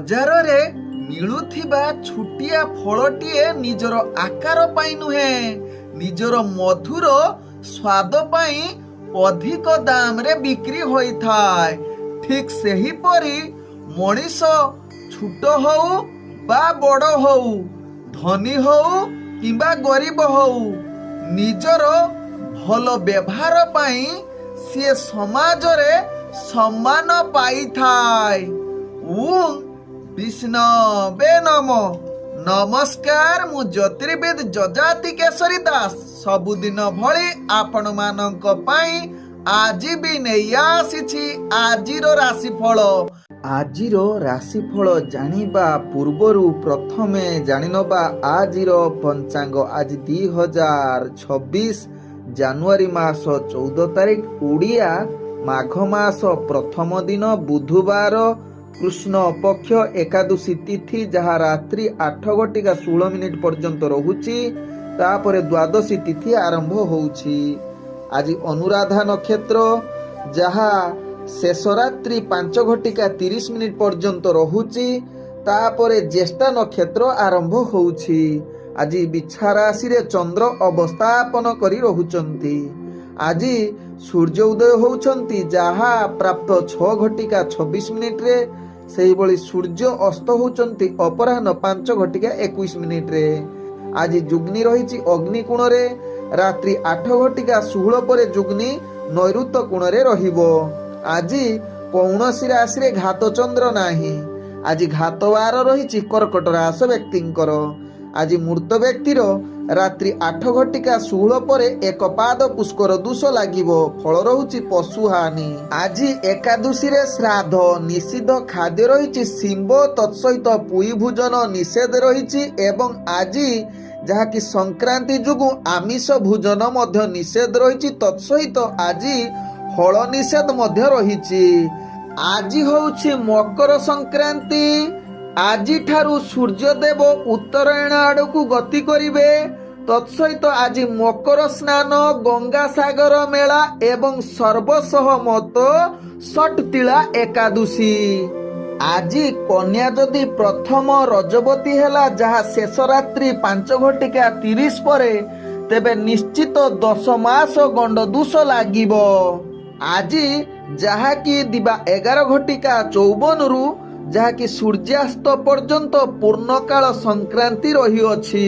ବଜାରରେ ମିଳୁଥିବା ଛୋଟିଆ ଫଳଟିଏ ନିଜର ଆକାର ପାଇଁ ନୁହେଁ, ନିଜର ମଧୁର ସ୍ୱାଦ ପାଇଁ ଅଧିକ ଦାମରେ ବିକ୍ରି ହୋଇଥାଏ। ଠିକ୍ ସେହିପରି ମଣିଷ ଛୋଟ ହଉ ବା ବଡ଼ ହଉ, ଧନୀ ହଉ କିମ୍ବା ଗରିବ ହଉ, ନିଜର ଭଲ ବ୍ୟବହାର ପାଇଁ ସିଏ ସମାଜରେ ସମ୍ମାନ ପାଇଥାଏ। ଓଁ ବିଷ୍ଣବେ ନମଃ। ନମସ୍କାର, ମୁଁ ଜ୍ୟୋତିର୍ବିଦ ଯଯାତି କେଶରୀ ଦାସ ସବୁଦିନ ଭଳି ଆପଣମାନଙ୍କ ପାଇଁ ଆଜି ବି ନେଇ ଆସିଛି ଆଜିର ରାଶିଫଳ। ଆଜିର ରାଶିଫଳ ଜାଣିବା ପୂର୍ବରୁ ପ୍ରଥମେ ଜାଣିନେବା ଆଜିର ପଞ୍ଚାଙ୍ଗ। ଆଜି 2026 ଜାନୁଆରୀ ମାସ 14 ତାରିଖ, ଓଡ଼ିଆ ମାଘ ମାସ ପ୍ରଥମ ଦିନ, ବୁଧବାର, କୃଷ୍ଣ ପକ୍ଷ ଏକାଦଶୀ ତିଥି, ଯାହା ରାତ୍ରି 8:16 ପର୍ଯ୍ୟନ୍ତ ରହୁଛି। ତାପରେ ଦ୍ୱାଦଶୀ ତିଥି ଆରମ୍ଭ ହେଉଛି। ଆଜି ଅନୁରାଧା ନକ୍ଷତ୍ର, ଯାହା ଶେଷ ରାତ୍ରି 5:30 ପର୍ଯ୍ୟନ୍ତ ରହୁଛି। ତାପରେ ଜ୍ୟେଷ୍ଠା ନକ୍ଷତ୍ର ଆରମ୍ଭ ହେଉଛି। ଆଜି ବିଛା ରାଶିରେ ଚନ୍ଦ୍ର ଅବସ୍ଥାପନ କରି ରହୁଛନ୍ତି। ଆଜି ସୂର୍ଯ୍ୟ ଉଦୟ ହେଉଛନ୍ତି, ଯାହା ପ୍ରାପ୍ତ 6:26। ସେହିଭଳି ସୂର୍ଯ୍ୟ ଅସ୍ତ ହେଉଛନ୍ତି ଅପରାହ୍ନ 5:21। ଆଜି ଯୁଗ୍ନି ରହିଛି ଅଗ୍ନି କୋଣରେ। ରାତ୍ରି 8:16 ପରେ ଯୁଗ୍ନି ନୈಋତ୍ୟ କୋଣରେ ରହିବ। ଆଜି କୌଣସି ରାଶିରେ ଘାତ ଚନ୍ଦ୍ର ନାହିଁ। ଆଜି ଘାତ ବାର ରହିଛି କର୍କଟ ରାଶି ବ୍ୟକ୍ତିଙ୍କର। ଆଜି ମୃତ ବ୍ୟକ୍ତିର ରାତ୍ରି 8:16 ପରେ ଏକ ପାଦ ପୁଷ୍କର ଦୋଷ ଲାଗିବ। ଫଳ ରହୁଛି ପଶୁହାନି। ଆଜି ଏକାଦଶୀରେ ଶ୍ରାଦ୍ଧ ନିଷିଦ୍ଧ ଖାଦ୍ୟ ରହିଛି ଶିମ୍ବ, ତତ୍ସହିତ ପୁଇ ଭୋଜନ ନିଷେଧ ରହିଛି। ଏବଂ ଆଜି ଯାହାକି ସଂକ୍ରାନ୍ତି ଯୋଗୁଁ ଆମିଷ ଭୋଜନ ମଧ୍ୟ ନିଷେଧ ରହିଛି। ତତ୍ସହିତ ଆଜି ହଳ ନିଷେଧ ମଧ୍ୟ ରହିଛି। ଆଜି ହେଉଛି ମକର ସଂକ୍ରାନ୍ତି। ଆଜିଠାରୁ ସୂର୍ଯ୍ୟଦେବ ଉତ୍ତରାୟଣ ଆଡ଼କୁ ଗତି କରିବେ। ତତ୍ସହିତ ଆଜି ମକର ସ୍ନାନ, ଗଙ୍ଗାସାଗର ମେଳା ଏବଂ ସର୍ବସହମତ ଷଟତିଳା ଏକାଦଶୀ। ଆଜି କନ୍ୟା ଯଦି ପ୍ରଥମ ରଜବତୀ ହେଲା, ଯାହା ଶେଷ ରାତ୍ରି 5:30 ପରେ, ତେବେ ନିଶ୍ଚିତ 10 ମାସ ଗଣ୍ଡ ଦୋଷ ଲାଗିବ। ଆଜି ଯାହାକି ଦିବା 11:54 ଯାହାକି ସୂର୍ଯ୍ୟାସ୍ତ ପର୍ଯ୍ୟନ୍ତ ପୂର୍ଣ୍ଣକାଳ ସଂକ୍ରାନ୍ତି ରହିଅଛି।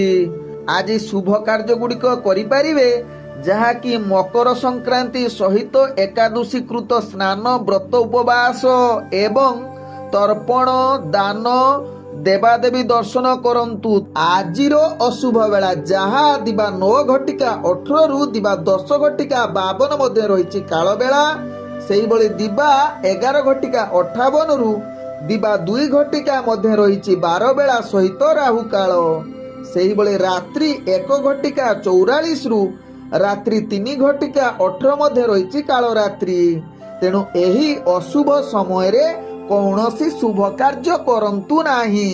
ଆଜି ଶୁଭ କାର୍ଯ୍ୟ ଗୁଡ଼ିକ କରିପାରିବେ, ଯାହାକି ମକର ସଂକ୍ରାନ୍ତି ସହିତ ଏକାଦଶୀ କୃତ ସ୍ନାନ, ବ୍ରତ, ଉପବାସ ଏବଂ ତର୍ପଣ ଦାନ, ଦେବାଦେବୀ ଦର୍ଶନ କରନ୍ତୁ। ଆଜିର ଅଶୁଭ ବେଳା ଯାହା ଦିବା 9:18 ଦିବା 10:52 ମଧ୍ୟ ରହିଛି କାଳବେଳା। ସେହିଭଳି ଦିବା 11:58 ଦିବା 2 ମଧ୍ୟ ରହିଛି ବାରବେଳା ସହିତ ରାହୁ କାଳ। ସେହିଭଳି ରାତ୍ରି 1:44 ରାତ୍ରି 3:18 ମଧ୍ୟ ରହିଛି କାଳରାତ୍ରି। ତେଣୁ ଏହି ଅଶୁଭ ସମୟରେ କୌଣସି ଶୁଭ କାର୍ଯ୍ୟ କରନ୍ତୁ ନାହିଁ।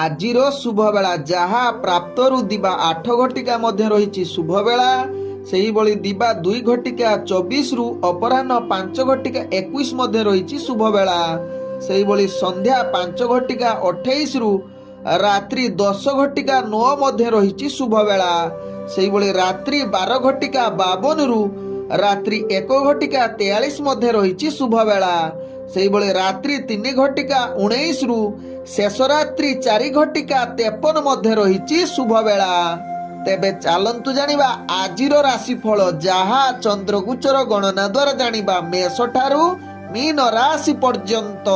ଆଜିର ଶୁଭ ବେଳା ଯାହା ପ୍ରାପ୍ତରୁ ଦିବା 8 ମଧ୍ୟ ରହିଛି ଶୁଭ ବେଳା। ସେହିଭଳି ଦିବା 2:24 ଅପରାହ୍ନ 5:21 ମଧ୍ୟ ରହିଛି ଶୁଭ ବେଳା। ସେହିଭଳି ସନ୍ଧ୍ୟା 5:28 ରାତ୍ରି 10:09 ମଧ୍ୟ ରହିଛି ଶୁଭ ବେଳା। ସେହିଭଳି ରାତ୍ରି 12:52 ରାତ୍ରି 1:43 ମଧ୍ୟ ରହିଛି ଶୁଭ ବେଳା। ସେହିଭଳି ରାତ୍ରି 3:19 ଶେଷ ରାତ୍ରି 4:53 ମଧ୍ୟ ରହିଛି ଶୁଭ ବେଳା। ତେବେ ଚାଲନ୍ତୁ ଜାଣିବା ଆଜିର ରାଶିଫଳ, ଯାହା ଚନ୍ଦ୍ରଗୋଚର ଗଣନା ଦ୍ୱାରା ଜାଣିବା ମେଷ ଠାରୁ ମୀନ ରାଶି ପର୍ଯ୍ୟନ୍ତ।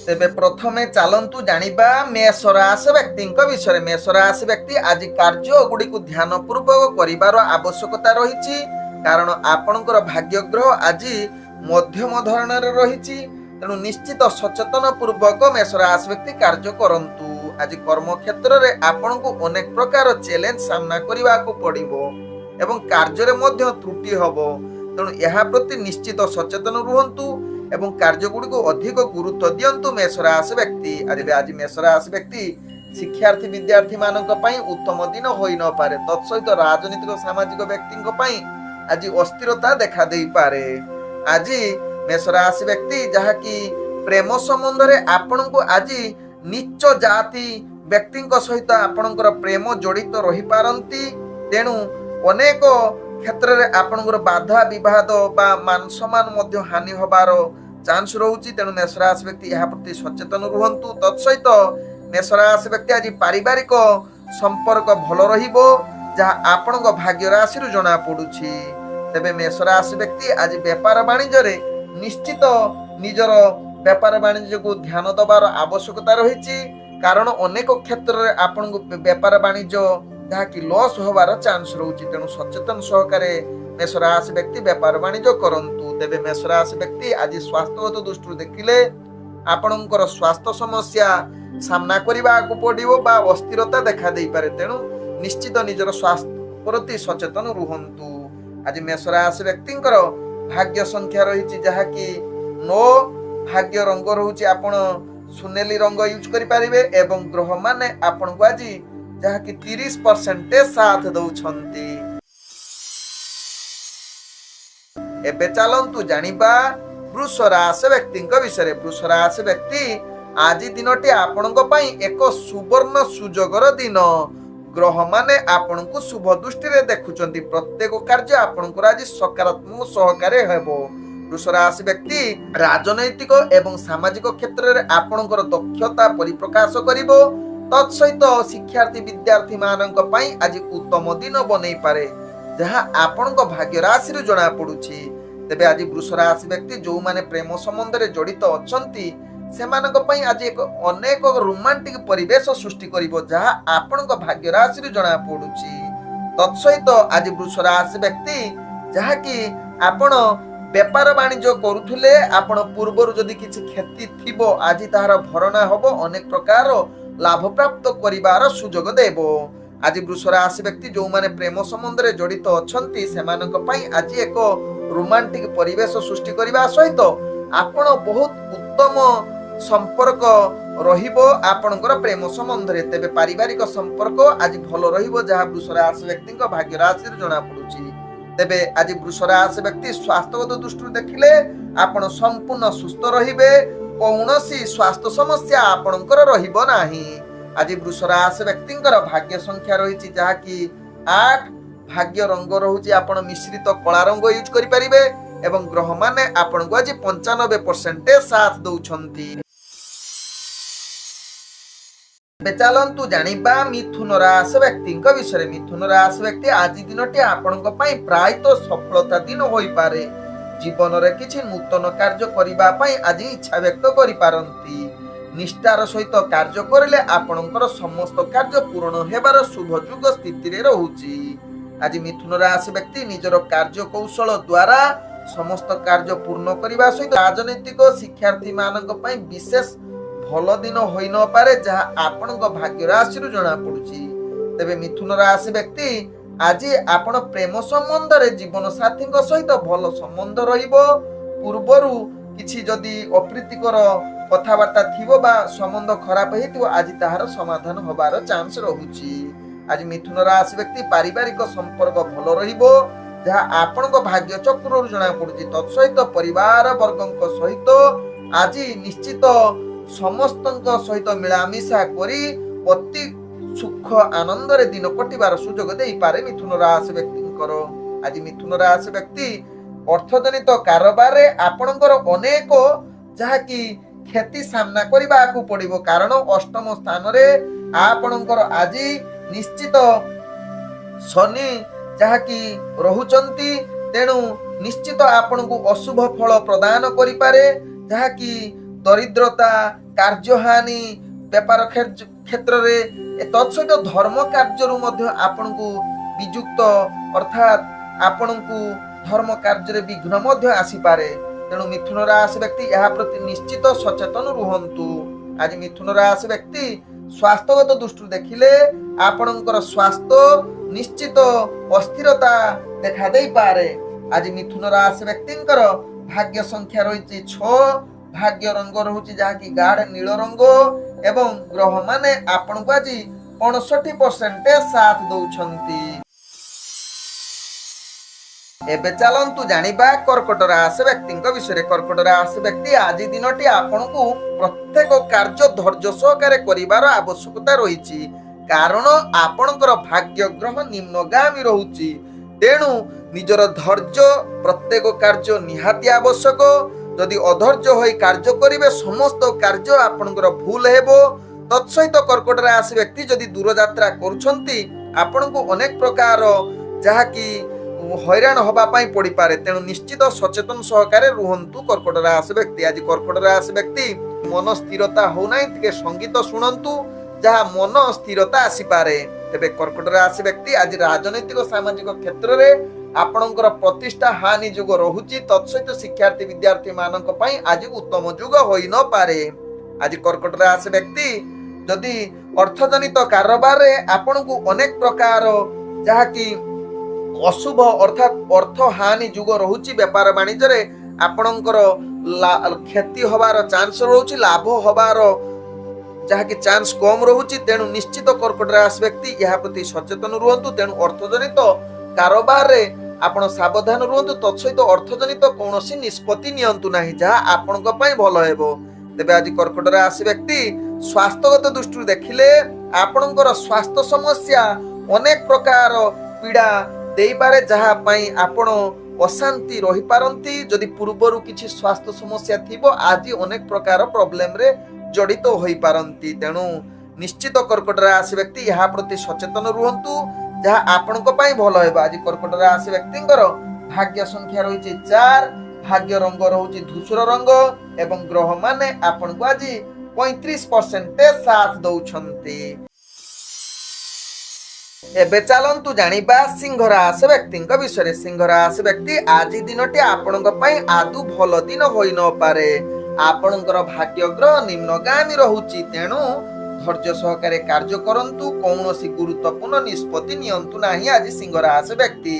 ତେବେ ପ୍ରଥମେ ଚାଲନ୍ତୁ ଜାଣିବା ମେଷ ରାଶି ବ୍ୟକ୍ତିଙ୍କ ବିଷୟରେ। ମେଷ ରାଶି ବ୍ୟକ୍ତି ଆଜି କାର୍ଯ୍ୟ ଗୁଡ଼ିକୁ ଧ୍ୟାନ ପୂର୍ବକ କରିବାର ଆବଶ୍ୟକତା ରହିଛି, କାରଣ ଆପଣଙ୍କର ଭାଗ୍ୟ ଗ୍ରହ ଆଜି ମଧ୍ୟମ ଧରଣରେ ରହିଛି। ତେଣୁ ନିଶ୍ଚିତ ସଚେତନ ପୂର୍ବକ ମେଷ ରାଶି ବ୍ୟକ୍ତି କାର୍ଯ୍ୟ କରନ୍ତୁ। ଆଜି କର୍ମକ୍ଷେତ୍ରରେ ଆପଣଙ୍କୁ ଅନେକ ପ୍ରକାର ଚ୍ୟାଲେଞ୍ଜ ସାମ୍ନା କରିବାକୁ ପଡ଼ିବ ଏବଂ କାର୍ଯ୍ୟରେ ମଧ୍ୟ ତ୍ରୁଟି ହେବ। ତେଣୁ ଏହା ପ୍ରତି ନିଶ୍ଚିତ ସଚେତନ ରୁହନ୍ତୁ ଏବଂ କାର୍ଯ୍ୟଗୁଡ଼ିକୁ ଅଧିକ ଗୁରୁତ୍ୱ ଦିଅନ୍ତୁ ମେଷ ରାଶି ବ୍ୟକ୍ତି। ଆଜି ମେଷ ରାଶି ବ୍ୟକ୍ତି ଶିକ୍ଷାର୍ଥୀ ବିଦ୍ୟାର୍ଥୀ ମାନଙ୍କ ପାଇଁ ଉତ୍ତମ ଦିନ ହୋଇନପାରେ। ତତ୍ସହିତ ରାଜନୈତିକ ସାମାଜିକ ବ୍ୟକ୍ତିଙ୍କ ପାଇଁ ଆଜି ଅସ୍ଥିରତା ଦେଖା ଦେଇପାରେ। ଆଜି मेष राशि व्यक्ति जहाँकि प्रेम संबंध रे आपणको आज नीच जाति व्यक्ति सहित आपणकर प्रेम जड़ित रही पारंती। तेणु अनेक क्षेत्र रे आपणकर बाधा विवाद बा मान सम्मान मध्य हानि होबार चांस रहउची। तेणु मेष राशि व्यक्ति यह प्रति सचेतन रुहंतु। तत्सहित मेष राशि व्यक्ति आज पारिवारिक संपर्क भल रहिबो जहाँ आपणको भाग्य राशि रु जणा पडुची। तेबे मेष राशि व्यक्ति आज व्यापार वाणिज्य रे निश्चित निजर व्यापार वाणिज्य को ध्यान दबार आवश्यकता रही। कारण अनेक क्षेत्र रे आपणको व्यापार वाणिज्य जहाँकि लॉस होबार चांस रहउची। तेणु सचेतन सहकारे मेष राशि व्यक्ति व्यापार वाणिज्य करंतु। तेबे मेष राशि व्यक्ति आज स्वास्थ्यगत दृष्टि देखिले आपणकर स्वास्थ्य समस्या सामना करने को पड़ो बा अस्थिरता देखा दे पारे। तेणु निश्चित निजर स्वास्थ्य प्रति सचेतन रुहंतु। आज मेष राशि व्यक्ति भाग्य संख्या रही जहाँकि 9, भाग्य रंग रहुची आपण सुनेली रंग यूज करि पारिबे एवं ग्रह माने आपण को आज जहाँकि 30% साथ दउछंती। एबे चलंतु जानिबा वृष राशि व्यक्ति विषय। वृष राशि व्यक्ति आज दिनटी आपणको पई एक सुवर्ण सुजोगर दिन। ग्रह माने आपण को शुभ दृष्टि रे देखुचंती। प्रत्येक कार्य आपण को आज सकारात्मक सहकारे हेबो। वृष राशि व्यक्ति राजनैतिक एवं सामाजिक क्षेत्र रे आपणकर दक्षता परिप्रकाश करिवो। तत्सहित शिक्षार्थी विद्यार्थी मानक पई आज उत्तम दिन बनै पारे जहाँ आपणको भाग्य राशि रु जणा पडुची। तेबे आज वृष राशि व्यक्ति जो माने प्रेम संबंध रे जड़ित अछंती सेमानक पई आज एक अनेक रोमांटिक परिवेश सृष्टि करिवो जहाँ आपणको भाग्य राशि रु जणा पडुची। तत्सहित आज वृष राशि व्यक्ति जहाँ कि आपण व्यापार वाणिज्य करुथुले आपण पूर्वरु जदि किछि क्षति थिबो आज ताहार भरणा होबो। अनेक प्रकार लाभ प्राप्त करिवार सुजोग देबो। आज वृष राशि व्यक्ति जो माने प्रेम संबंध रे जड़ित अछंती सेमानक पई आज एक रोमांटिक परिवेश सृष्टि करिवा सहित आपण बहुत उत्तम संपर्क रहिबो आपणकर प्रेम संबंध रे। तेबे पारिवारिक संपर्क आज भलो रहिबो जहाँ वृष राशि व्यक्ति भाग्य राशि रे जणा पडुची। तेबे आज वृष राशि व्यक्ति स्वास्थ्यगत दृष्टि देखिले आपण संपूर्ण सुस्थ रहिबे। कौनसी स्वास्थ्य समस्या आपणकर रहिबो नाही। आज वृष राशि व्यक्ति भाग्य संख्या रही जहाँकि 8, भाग्य रंग रहुची आपण मिश्रित कला रंग यूज करि परिबे एवं ग्रह माने आपण को आज 95% साथ दउछंती। चलंतु जानिबा मिथुन राशि व्यक्ति विषय। मिथुन राशि व्यक्ति आज दिनटी आपणको पई प्रायतः सफलता दिन होई पारे। जीवन रे किछि नूतन कार्य करिबा पई आज इच्छा व्यक्त करि पारंती। निष्ठार सहित कार्य करिले आपणकर समस्त कार्य पूर्ण हेबार शुभ जुग स्थिति रे रहूची। आज मिथुन राशि व्यक्ति निजर कार्य कौशल द्वारा समस्त कार्य पूर्ण करने सहित राजनैतिक शिक्षार्थी मानक पई विशेष भल दिन होई न पारे जहाँ आपणको भाग्य राशि रु जणा पडुची। तेबे मिथुन राशि व्यक्ति आज आपण प्रेम संबंध रे जीवन साथी सहित भल संबंध रहिबो। पूर्वरु किछि जदि अप्रीतिकर कथाबार्ता थिबो बा संबंध खराब हेतिबो आज ताहार समाधान होबार चांस रहूची। आज मिथुन राशि व्यक्ति पारिवारिक संपर्क भल रहिबो जहाँ आपणको भाग्य चक्र रु जणा पडुची। तत्सहित परिवार वर्गक सहित आज निश्चित समस्तक सहित मिलामिशा करी अति सुख आनंद रे दिन कटिबार सुजोग देई पारे मिथुन राशि व्यक्तिंकर। आज मिथुन राशि व्यक्ति अर्थजनित कारोबार रे आपणकर अनेक जहाँ कि क्षति सामना करबा को पड़िबो। कारण अष्टम स्थान रे आपणकर आज निश्चित शनि जहाँ कि रहुचंती। तेणु निश्चित आपण को अशुभ फल प्रदान करि पारे जहाँ कि दरिद्रता, कार्यहानि, व्यापार क्षेत्र रे तत्सहित धर्म कार्य मध्य आपण को विजुक्त अर्थात आपण को धर्म कार्य रे विघ्न मध्य आसी पारे। तेणु मिथुन राशि व्यक्ति यह प्रति निश्चित सचेतन रुहंतु। आज मिथुन राशि व्यक्ति स्वास्थ्यगत दृष्टि देखिले आपणकर स्वास्थ्य निश्चित अस्थिरता देखा दे पारे। आज मिथुन राशि व्यक्तिंकर भाग्य संख्या रही 6, भाग्य रंग रहुची जहाँ कि गाढ़ नील रंग एवं ग्रह माने आपण को आज 65% साथ दउछंती। ଏବେ ଚାଲନ୍ତୁ ଜାଣିବା କର୍କଟ ରାଶି ବ୍ୟକ୍ତିଙ୍କ ବିଷୟରେ। କର୍କଟ ରାଶି ବ୍ୟକ୍ତି ଆଜି ଦିନଟି ଆପଣଙ୍କୁ ପ୍ରତ୍ୟେକ କାର୍ଯ୍ୟ ଧୈର୍ଯ୍ୟ ସହକାରେ କରିବାର ଆବଶ୍ୟକତା ରହିଛି, କାରଣ ଆପଣଙ୍କର ଭାଗ୍ୟ ଗ୍ରହ ନିମ୍ନଗାମୀ ରହୁଛି। ତେଣୁ ନିଜର ଧୈର୍ଯ୍ୟ ପ୍ରତ୍ୟେକ କାର୍ଯ୍ୟ ନିହାତି ଆବଶ୍ୟକ। ଯଦି ଅଧୈର୍ଯ୍ୟ ହୋଇ କାର୍ଯ୍ୟ କରିବେ ସମସ୍ତ କାର୍ଯ୍ୟ ଆପଣଙ୍କର ଭୁଲ ହେବ। ତତ୍ସହିତ କର୍କଟ ରାଶି ବ୍ୟକ୍ତି ଯଦି ଦୂରଯାତ୍ରା କରୁଛନ୍ତି ଆପଣଙ୍କୁ ଅନେକ ପ୍ରକାର ଯାହାକି ହଇରାଣ ହବା ପାଇଁ ପଡିପାରେ, ତେଣୁ ନିଶ୍ଚିତ ସଚେତନ ସହକାରେ ରୁହନ୍ତୁ କର୍କଟ ରାଶି ବ୍ୟକ୍ତି। ଆଜି କର୍କଟ ରାଶି ବ୍ୟକ୍ତି ମନ ସ୍ଥିରତା ହଉନାହିଁ, ଟିକେ ସଙ୍ଗୀତ ଶୁଣନ୍ତୁ ଯାହା ମନ ସ୍ଥିରତା ଆସିପାରେ। ତେବେ କର୍କଟ ରାଶି ବ୍ୟକ୍ତି ଆଜି ରାଜନୈତିକ ସାମାଜିକ କ୍ଷେତ୍ରରେ ଆପଣଙ୍କର ପ୍ରତିଷ୍ଠା ହାନି ଯୁଗ ରହୁଛି। ତତ୍ସହିତ ଶିକ୍ଷାର୍ଥୀ ବିଦ୍ୟାର୍ଥୀ ମାନଙ୍କ ପାଇଁ ଆଜି ଉତ୍ତମ ଯୁଗ ହୋଇନପାରେ। ଆଜି କର୍କଟ ରାଶି ବ୍ୟକ୍ତି ଯଦି ଅର୍ଥଜନିତ କାରବାରରେ ଆପଣଙ୍କୁ ଅନେକ ପ୍ରକାର ଯାହାକି ଅଶୁଭ ଅର୍ଥାତ୍ ଅର୍ଥ ହାନି ଯୁଗ ରହୁଛି, ବେପାର ବାଣିଜ୍ୟରେ ଆପଣଙ୍କର କ୍ଷତି ହବାର ଚାନ୍ସ ରହୁଛି, ଲାଭ ହବାର ଯାହାକି ଚାନ୍ସ କମ ରହୁଛି। ତେଣୁ ନିଶ୍ଚିତ କର୍କଟ ରାଶି ବ୍ୟକ୍ତି ଏହା ପ୍ରତି ସଚେତନ ରୁହନ୍ତୁ। ତେଣୁ ଅର୍ଥଜନିତ କାରବାରରେ ଆପଣ ସାବଧାନ ରୁହନ୍ତୁ। ତତ୍ସହିତ ଅର୍ଥଜନିତ କୌଣସି ନିଷ୍ପତ୍ତି ନିଅନ୍ତୁ ନାହିଁ, ଯାହା ଆପଣଙ୍କ ପାଇଁ ଭଲ ହେବ। ତେବେ ଆଜି କର୍କଟ ରାଶି ବ୍ୟକ୍ତି ସ୍ୱାସ୍ଥ୍ୟଗତ ଦୃଷ୍ଟିରୁ ଦେଖିଲେ ଆପଣଙ୍କର ସ୍ୱାସ୍ଥ୍ୟ ସମସ୍ୟା ଅନେକ ପ୍ରକାର ପୀଡା ଦେଇପାରେ, ଯାହା ପାଇଁ ଆପଣ ଅଶାନ୍ତି ରହିପାରନ୍ତି। ଯଦି ପୂର୍ବରୁ କିଛି ସ୍ୱାସ୍ଥ୍ୟ ସମସ୍ୟା ଥିବ ଆଜି ଅନେକ ପ୍ରକାର ପ୍ରୋବ୍ଲେମରେ ଜଡିତ ହୋଇପାରନ୍ତି। ତେଣୁ ନିଶ୍ଚିତ କର୍କଟ ରାଶି ବ୍ୟକ୍ତି ଏହା ପ୍ରତି ସଚେତନ ରୁହନ୍ତୁ, ଯାହା ଆପଣଙ୍କ ପାଇଁ ଭଲ ହେବ। ଆଜି କର୍କଟ ରାଶି ବ୍ୟକ୍ତିଙ୍କର ଭାଗ୍ୟ ସଂଖ୍ୟା ରହିଛି 4, ଭାଗ୍ୟ ରଙ୍ଗ ରହୁଛି ଧୂସର ରଙ୍ଗ ଏବଂ ଗ୍ରହ ମାନେ ଆପଣଙ୍କୁ ଆଜି 35% ସାଥ ଦଉଛନ୍ତି। ଏବେ ଚାଲନ୍ତୁ ଜାଣିବା ସିଂହ ରାଶି ବ୍ୟକ୍ତିଙ୍କ ବିଷୟରେ। ସିଂହ ରାଶି ବ୍ୟକ୍ତି ଆଜି ଦିନଟି ଆପଣଙ୍କ ପାଇଁ ଆଦୌ ଭଲ ଦିନ ହୋଇନପାରେ। ଆପଣଙ୍କର ଭାଗ୍ୟ ଗ୍ରହ ନିମ୍ନଗାମୀ ରହୁଛି, ତେଣୁ ଧୈର୍ଯ୍ୟ ସହକାରେ କାର୍ଯ୍ୟ କରନ୍ତୁ। କୌଣସି ଗୁରୁତ୍ୱପୂର୍ଣ୍ଣ ନିଷ୍ପତ୍ତି ନିଅନ୍ତୁ ନାହିଁ ଆଜି ସିଂହ ରାଶି ବ୍ୟକ୍ତି।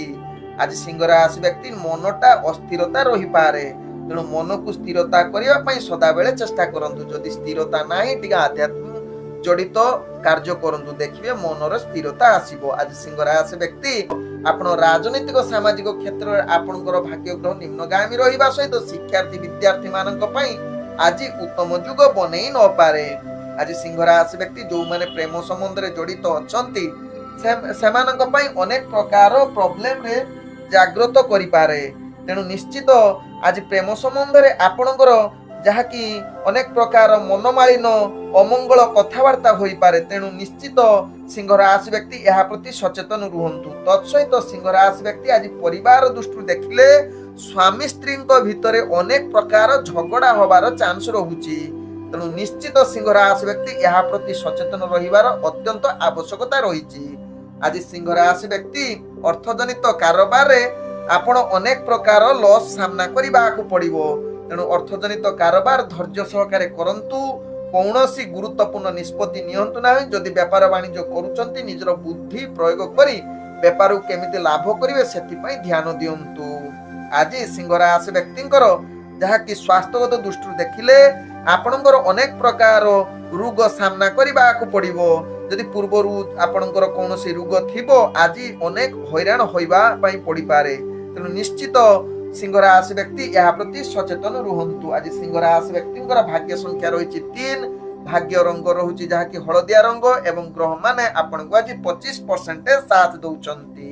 ଆଜି ସିଂହ ରାଶି ବ୍ୟକ୍ତି ମନଟା ଅସ୍ଥିରତା ରହିପାରେ, ତେଣୁ ମନକୁ ସ୍ଥିରତା କରିବା ପାଇଁ ସଦାବେଳେ ଚେଷ୍ଟା କରନ୍ତୁ। ଯଦି ସ୍ଥିରତା ନାହିଁ ଟିକେ ଆଧ୍ୟାତ୍ମିକ ଜଡିତ କାର୍ଯ୍ୟ କରନ୍ତୁ, ଦେଖିବେ ମନର ସ୍ଥିରତା ଆସିବ। ଆଜି ସିଂହ ରାଶି ବ୍ୟକ୍ତି ଆପଣ ରାଜନୈତିକ ସାମାଜିକ କ୍ଷେତ୍ରରେ ଆପଣଙ୍କର ଭାଗ୍ୟ ଗ୍ରହ ନିମ୍ନଗାମୀ ରହିବା ସହିତ ଶିକ୍ଷାର୍ଥୀ ବିଦ୍ୟାର୍ଥୀ ମାନଙ୍କ ପାଇଁ ଆଜି ଉତ୍ତମ ଯୁଗ ବନେଇ ନପାରେ। ଆଜି ସିଂହ ରାଶି ବ୍ୟକ୍ତି ଯୋଉମାନେ ପ୍ରେମ ସମ୍ବନ୍ଧରେ ଜଡିତ ଅଛନ୍ତି ସେମାନଙ୍କ ପାଇଁ ଅନେକ ପ୍ରକାର ପ୍ରୋବ୍ଲେମରେ ଜାଗ୍ରତ କରିପାରେ। ତେଣୁ ନିଶ୍ଚିତ ଆଜି ପ୍ରେମ ସମ୍ବନ୍ଧରେ ଆପଣଙ୍କର ଯାହାକି ଅନେକ ପ୍ରକାର ମନମାଳିନ ଅମଙ୍ଗଳ କଥାବାର୍ତ୍ତା ହୋଇପାରେ। ତେଣୁ ନିଶ୍ଚିତ ସିଂହ ରାଶି ବ୍ୟକ୍ତି ଏହା ପ୍ରତି ସଚେତନ ରୁହନ୍ତୁ। ତତ୍ସହିତ ସିଂହ ରାଶି ବ୍ୟକ୍ତି ଆଜି ପରିବାର ଦୃଷ୍ଟିରୁ ଦେଖିଲେ ସ୍ୱାମୀ ସ୍ତ୍ରୀଙ୍କ ଭିତରେ ଅନେକ ପ୍ରକାର ଝଗଡା ହବାର ଚାନ୍ସ ରହୁଛି। ତେଣୁ ନିଶ୍ଚିତ ସିଂହ ରାଶି ବ୍ୟକ୍ତି ଏହା ପ୍ରତି ସଚେତନ ରହିବାର ଅତ୍ୟନ୍ତ ଆବଶ୍ୟକତା ରହିଛି। ଆଜି ସିଂହ ରାଶି ବ୍ୟକ୍ତି ଅର୍ଥଜନିତ କାରବାରରେ ଆପଣ ଅନେକ ପ୍ରକାର ଲସ୍ ସାମ୍ନା କରିବାକୁ ପଡିବ। ତେଣୁ ଅର୍ଥଜନିତ କାରବାର ଧୈର୍ଯ୍ୟ ସହକାରେ କରନ୍ତୁ। କୌଣସି ଗୁରୁତ୍ୱପୂର୍ଣ୍ଣ ନିଷ୍ପତ୍ତି ନିଅନ୍ତୁ ନାହିଁ। ଯଦି ବେପାର ବାଣିଜ୍ୟ କରୁଛନ୍ତି ନିଜର ବୁଦ୍ଧି ପ୍ରୟୋଗ କରି ବେପାରକୁ କେମିତି ଲାଭ କରିବେ ସେଥିପାଇଁ ଧ୍ୟାନ ଦିଅନ୍ତୁ। ଆଜି ସିଂହ ରାଶି ବ୍ୟକ୍ତିଙ୍କର ଯାହାକି ସ୍ୱାସ୍ଥ୍ୟଗତ ଦୃଷ୍ଟିରୁ ଦେଖିଲେ ଆପଣଙ୍କର ଅନେକ ପ୍ରକାର ରୋଗ ସାମ୍ନା କରିବାକୁ ପଡିବ। ଯଦି ପୂର୍ବରୁ ଆପଣଙ୍କର କୌଣସି ରୋଗ ଥିବ ଆଜି ଅନେକ ହଇରାଣ ହୋଇବା ପାଇଁ ପଡିପାରେ। ତେଣୁ ନିଶ୍ଚିତ ସିଂହ ରାଶି ବ୍ୟକ୍ତି ଏହା ପ୍ରତି ସଚେତନ ରୁହନ୍ତୁ। ଆଜି ସିଂହ ରାଶି ବ୍ୟକ୍ତିଙ୍କର ଭାଗ୍ୟ ସଂଖ୍ୟା ରହିଛି 3, ଭାଗ୍ୟ ରଙ୍ଗ ରହୁଛି ଯାହାକି ହଳଦିଆ ରଙ୍ଗ ଏବଂ ଗ୍ରହ ମାନେ ଆପଣଙ୍କୁ ଆଜି 25% ସାଥ ଦଉଛନ୍ତି।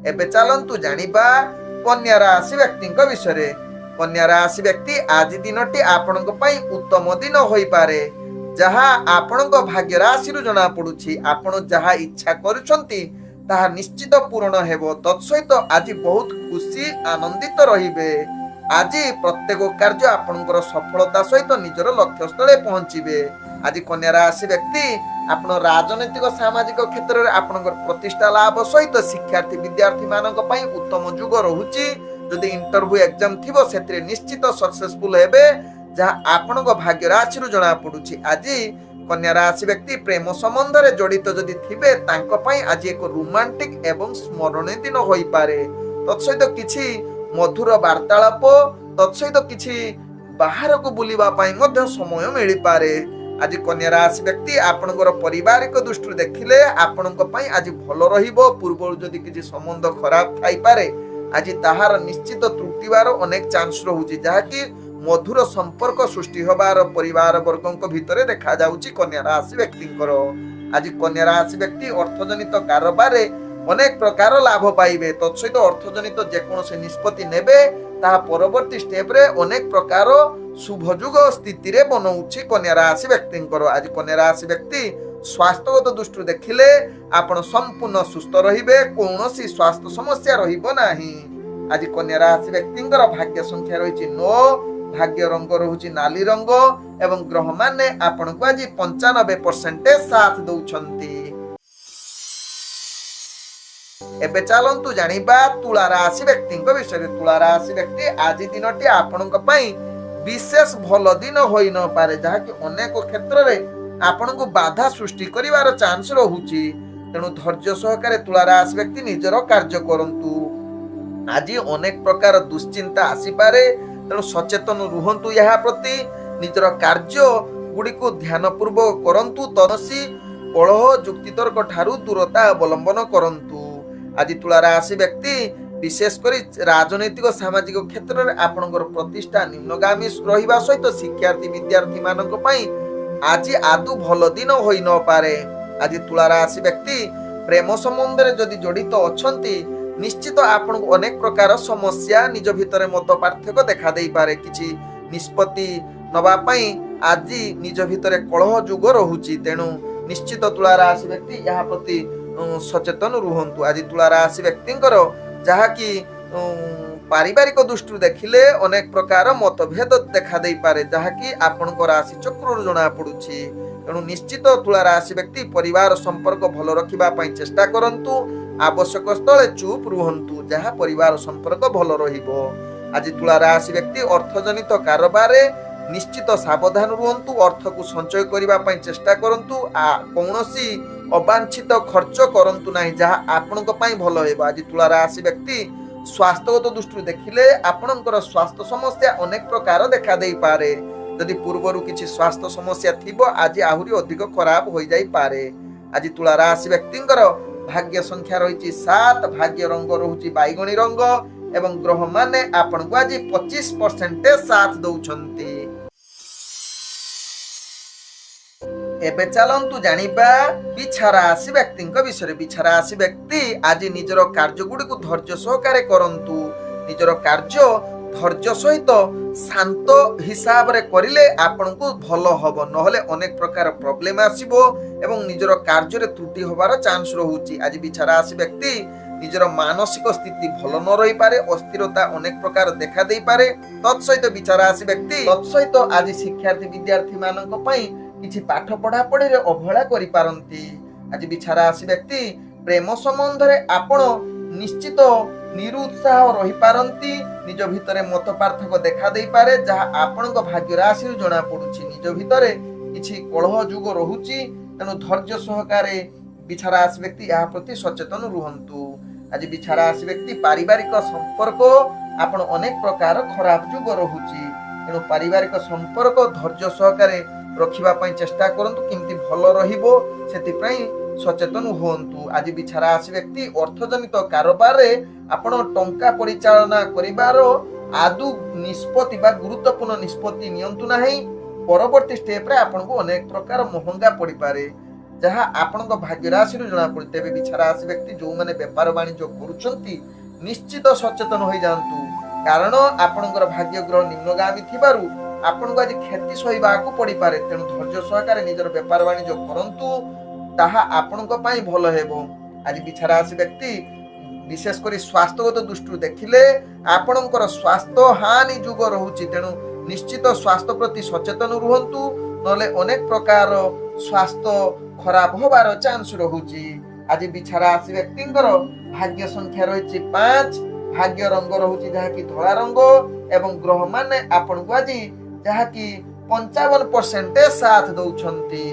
ଏବେ ଚାଲନ୍ତୁ ଜାଣିବା କନ୍ୟା ରାଶି ବ୍ୟକ୍ତିଙ୍କ ବିଷୟରେ। କନ୍ୟା ରାଶି ବ୍ୟକ୍ତି ଆଜି ଦିନଟି ଆପଣଙ୍କ ପାଇଁ ଉତ୍ତମ ଦିନ ହୋଇପାରେ, ଯାହା ଆପଣଙ୍କ ଭାଗ୍ୟ ରାଶିରୁ ଜଣା ପଡୁଛି। ଆପଣ ଯାହା ଇଚ୍ଛା କରୁଛନ୍ତି ତାହା ନିଶ୍ଚିତ ପୂରଣ ହେବ। ତତ୍ସହିତ ଆଜି ବହୁତ ଖୁସି ଆନନ୍ଦିତ ରହିବେ। ଆଜି ପ୍ରତ୍ୟେକ କାର୍ଯ୍ୟ ଆପଣଙ୍କର ସଫଳତା ସହିତ ନିଜର ଲକ୍ଷ୍ୟସ୍ଥଳରେ ପହଞ୍ଚିବେ। ଆଜି କନ୍ୟା ରାଶି ବ୍ୟକ୍ତି ଆପଣ ରାଜନୈତିକ ସାମାଜିକ କ୍ଷେତ୍ରରେ ଆପଣଙ୍କର ପ୍ରତିଷ୍ଠା ଲାଭ ସହିତ ଶିକ୍ଷାର୍ଥୀ ବିଦ୍ୟାର୍ଥୀ ମାନଙ୍କ ପାଇଁ ଉତ୍ତମ ଯୁଗ ରହୁଛି। ଯଦି ଇଣ୍ଟରଭ୍ୟୁ ଏକ୍ଜାମ ଥିବ ସେଥିରେ ନିଶ୍ଚିତ ସକ୍ସେସଫୁଲ ହେବେ, ଯାହା ଆପଣଙ୍କ ଭାଗ୍ୟ ରାଶିରୁ ଜଣା ପଡୁଛି। ଆଜି କନ୍ୟା ରାଶି ବ୍ୟକ୍ତି ପ୍ରେମ ସମ୍ବନ୍ଧରେ ଜଡିତ ଯଦି ଥିବେ ତାଙ୍କ ପାଇଁ ଆଜି ଏକ ରୋମାଣ୍ଟିକ ଏବଂ ସ୍ମରଣୀୟ ଦିନ ହୋଇପାରେ। ତତ୍ସହିତ କିଛି ମଧୁର ବାର୍ତ୍ତାଳାପ, ତତ୍ସହିତ କିଛି ବାହାରକୁ ବୁଲିବା ପାଇଁ ମଧ୍ୟ ସମୟ ମିଳିପାରେ। आज कन्या राशि व्यक्ति आपनकर पारिवारिक दृष्टि देखिले आपनक पई आज भलो रहिबो। पूर्व जदि किछि संबंध खराब थाई पारे आज ताहार निश्चित त्रुटिबार अनेक चांस रहुची, जहाँकि मधुर संपर्क सृष्टि होबार परिवार वर्गों भितर देखा जाउची कन्या राशि व्यक्तिंकर। आज कन्या राशि व्यक्ति अर्थजनित कारोबार अनेक प्रकार लाभ पाइबे। तत्सहित अर्थजनित जेकोसी निष्पत्ति नेबे ताहा परवर्ती स्टेप रे अनेक प्रकार शुभजुग स्थिति रे बनौछि कन्या राशि व्यक्तिंकर। आज कन्या राशि व्यक्ति स्वास्थ्यगत दृष्टि देखिले आपण संपूर्ण सुस्थ रहिबे, कौनसी स्वास्थ्य समस्या रहिबो नाही। आज कन्या राशि व्यक्तिंकर भाग्य संख्या रहिछि 9, भाग्य रंग रहुछि नाली रंग एवं ग्रह माने आपनको आज 95% साथ दउछंती। एबे चलंतु जानिबा तुला राशि व्यक्तिंक विषय। तुला राशि व्यक्ति आज दिनटी आपनक पई विशेष भलो दिन होई न पारे, जहाँकि अनेक क्षेत्र रे आपनको बाधा सृष्टि करिवार चांस रहुछि। तेणु धैर्य सहकारे तुला राशि व्यक्ति निजर कार्य करंतु। आज अनेक प्रकार दुश्चिंता आसी पारे, तेणु सचेतन रुहंतु यहाँ प्रति। निजर कार्य गुडी को ध्यान पूर्वक करंतु, तदसी कलह जुक्तितर्क ठारू दूरता अवलंबन करंतु। आज तुला राशि व्यक्ति विशेष करी राजनैतिक सामाजिक क्षेत्र में आपनकर प्रतिष्ठा निम्नगामी रहिबा सहित शिक्षार्थी विद्यार्थी मानक पई आज आदु भलो दिन होई न पारे। आज तुला राशि व्यक्ति प्रेम संबंध रे जदि जड़ित अछंती निश्चित आपनको अनेक प्रकार समस्या निज भितरे मत पार्थक्य देखा देई पारे। किछि निष्पत्ति नबा पई आज निज भितरे कलह जुग रहुची। तेणु निश्चित तुला राशि व्यक्ति यहाँ प्रति सचेतन रुहंतु। आज तुला राशि व्यक्तिंकर जहाँकि पारिवारिक दृष्टि देखिले अनेक प्रकार मतभेद देखा देई पारे, जहाँकि आपनकर राशि चक्र जना पड़ुछि। तेणु निश्चित तुला राशि व्यक्ति परिवार संपर्क भलो रखिबा पई चेष्टा करंतु। आवश्यक स्थले चुप रुहंतु, जहाँ परिवार संपर्क भलो रहिबो। आज तुला राशि व्यक्ति अर्थजनित कारोबार निश्चित सावधान रुहंतु। अर्थ को संचय करिबा पई चेष्टा करंतु। कौनसी अवांछित खर्च करंतु नाही, जहाँ आपनक पई भलो हेबो। आज तुला राशि व्यक्ति स्वास्थ्यगत दृष्टि देखिले आपनकर स्वास्थ्य समस्या अनेक प्रकार देखा देई पारे। यदि पूर्वरु किछि स्वास्थ्य समस्या थिबो आज आहुरी अधिक खराब होई जाई पारे। आज तुला राशि व्यक्तिंकर भाग्य संख्या रहिछि 7, भाग्य रंग रहुछि बैगणी रंग एवं ग्रह माने आपनको आज 25% साथ दउछंती। एबे चलंतु जानिबा बिछा राशि व्यक्तिंक विषय। बिछा राशि व्यक्ति आज निजर कार्य गुडी को धैर्य सहकारे करंतु। निजर कार्य धैर्य सहित शांत हिसाब रे करिले आपनको भलो हबो, नहले अनेक प्रकार प्रॉब्लम आसीबो एवं निजर कार्य रे त्रुटि होबार चांस रहुची। आज बिछा राशि व्यक्ति निजर मानसिक स्थिति भलो न रही पारे, अस्थिरता अनेक प्रकार देखा देई पारे। तत्सहित बिछा राशि व्यक्ति तत्सहित आज शिक्षार्थी विद्यार्थी मानक पई किछि पाठ पढ़ा पढ़ी रे अवहेला करि पारंती। आज बिछा राशि व्यक्ति प्रेम संबंध रे आपण निश्चित निरुत्साह रही पारंती। निज भितरे मत पार्थक्य देखा देई पारे, जहाँ आपनक भाग्य राशि जना पड़ुछि। निज भितरे किछि कलह जुग रहुछि। तेणु धैर्य सहकारे बिछा राशि व्यक्ति यहाँ प्रति सचेतन रुहंतु। आज बिछा राशि व्यक्ति पारिवारिक संपर्क आपण अनेक प्रकार खराब जुग रहुछि। तेणु पारिवारिक संपर्क धैर्य सहकारे रखिबा पई चेष्टा करंतु, किमती भलो रहिबो सेति पई सचेतन हुअन्तु। आज बिछा राशि व्यक्ति अर्थजनित कारोबार रे आपण टंका परिचालना करिबार आदु निष्पत्ति बा गुरुत्वपूर्ण निष्पत्ति नियंतु नाही। परवर्ती स्टेप रे आपनको अनेक प्रकार महंगा पड़ी पारे, जहाँ आपनको भाग्य राशि जना पड़े। तेबे बिछा राशि व्यक्ति जो माने व्यापार वाणिज्य करूछंती निश्चित सचेतन होई जांतु, कारण आपनकर भाग्य ग्रह निम्नगामी थिबारु आपनको आज क्षति सहिबाकू पड़ी पारे। तेणु धैर्य सहकारे निजर व्यापार वाणिज्य करंतु, ताहा आपनको पई भलो हेबो। आज बिछा राशि व्यक्ति विशेष करी स्वास्थ्यगत दृष्टि देखिले आपनकर स्वास्थ्य हानि जुग रहुछि। तेणु निश्चित स्वास्थ्य प्रति सचेतन रुहंतु, नले अनेक प्रकार स्वास्थ्य खराब होबार चांस रहुछि। आज बिछा राशि व्यक्तिंकर भाग्य संख्या रहिछि 5, भाग्य रंग रहुछि जहाँकि धला रंग एवं ग्रह माने आपनको आज जहाँकि 55% साथ दउछंती।